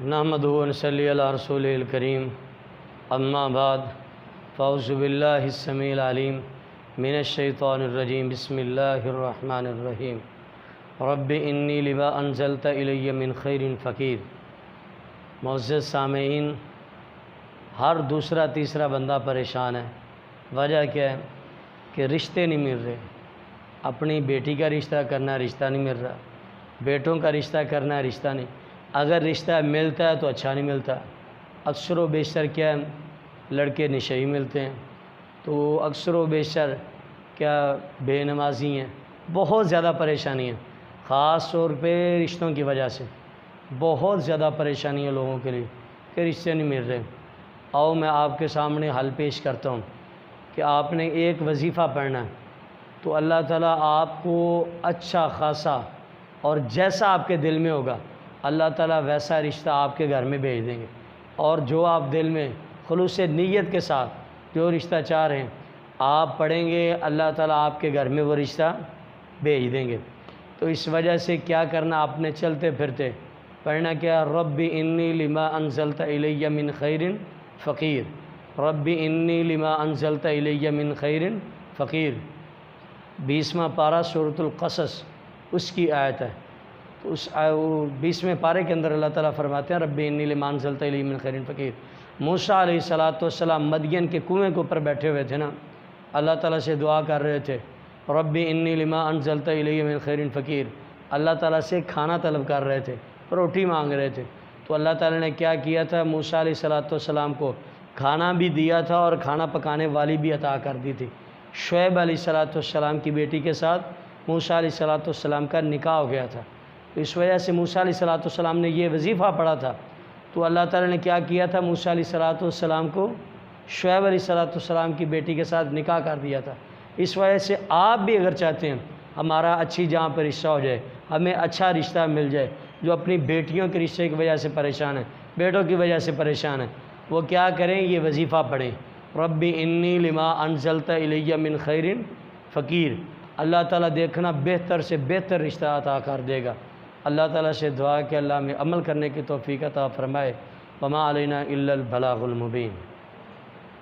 نحمدہ و نصلی علی رسولہ الکریم، اما بعد، فاعوذ باللہ السمیع العلیم من الشیطان الرجیم، بسم اللہ الرحمن الرحیم۔ رب انی لما انزلت الی من خیر فقیر۔ معزز سامعین، ہر دوسرا تیسرا بندہ پریشان ہے۔ وجہ کیا ہے کہ رشتے نہیں مل رہے۔ اپنی بیٹی کا رشتہ کرنا، رشتہ نہیں مل رہا۔ بیٹوں کا رشتہ کرنا، رشتہ نہیں۔ اگر رشتہ ملتا ہے تو اچھا نہیں ملتا۔ اکثر و بیشتر کیا ہے، لڑکے نشئی ملتے ہیں، تو اکثر و بیشتر کیا بے نمازی ہیں۔ بہت زیادہ پریشانی ہے، خاص طور پہ رشتوں کی وجہ سے بہت زیادہ پریشانی ہے لوگوں کے لیے کہ رشتے نہیں مل رہے۔ آؤ میں آپ کے سامنے حل پیش کرتا ہوں کہ آپ نے ایک وظیفہ پڑھنا ہے تو اللہ تعالیٰ آپ کو اچھا خاصا اور جیسا آپ کے دل میں ہوگا اللہ تعالیٰ ویسا رشتہ آپ کے گھر میں بھیج دیں گے، اور جو آپ دل میں خلوص نیت کے ساتھ جو رشتہ چاہ رہے ہیں آپ پڑھیں گے، اللہ تعالیٰ آپ کے گھر میں وہ رشتہ بھیج دیں گے۔ تو اس وجہ سے کیا کرنا، آپ نے چلتے پھرتے پڑھنا کیا، رب انی لما انزلت الی من خیر فقیر۔ رب انی لما انزلت الی من خیر فقیر، 20واں پارہ سورۃ القصص، اس کی آیت ہے۔ تو اس 20ویں پارے کے اندر اللہ تعالیٰ فرماتے ہیں رب انی لما انزلت الی من خیر فقیر۔ موسیٰ علیہ السلام مدین کے کنویں کے اوپر بیٹھے ہوئے تھے نا، اللہ تعالیٰ سے دعا کر رہے تھے، رب انی لما انزلت الی من خیر فقیر۔ اللہ تعالیٰ سے کھانا طلب کر رہے تھے، روٹی مانگ رہے تھے۔ تو اللہ تعالیٰ نے کیا کیا تھا، موسیٰ علیہ السلام کو کھانا بھی دیا تھا اور کھانا پکانے والی بھی عطا کر دی تھی۔ شعیب علیہ السلام کی بیٹی کے ساتھ موسیٰ علیہ السلام کا نکاح ہو گیا تھا۔ تو اس وجہ سے موسیٰ علیہ السلام نے یہ وظیفہ پڑھا تھا، تو اللہ تعالیٰ نے کیا کیا تھا، موسیٰ علیہ السلام کو شعیب علیہ السلام کی بیٹی کے ساتھ نکاح کر دیا تھا۔ اس وجہ سے آپ بھی اگر چاہتے ہیں ہمارا اچھی جہاں پر رشتہ ہو جائے، ہمیں اچھا رشتہ مل جائے، جو اپنی بیٹیوں کے رشتے کی وجہ سے پریشان ہیں، بیٹوں کی وجہ سے پریشان ہیں، وہ کیا کریں، یہ وظیفہ پڑھیں، رب انی لما انزلت الی من خیر فقیر۔ اللہ تعالیٰ دیکھنا بہتر سے بہتر رشتہ عطا کر دے گا۔ اللہ تعالیٰ سے دعا کہ اللہ میں عمل کرنے کی توفیق عطا فرمائے۔ وما علینا الا البلاغ المبین۔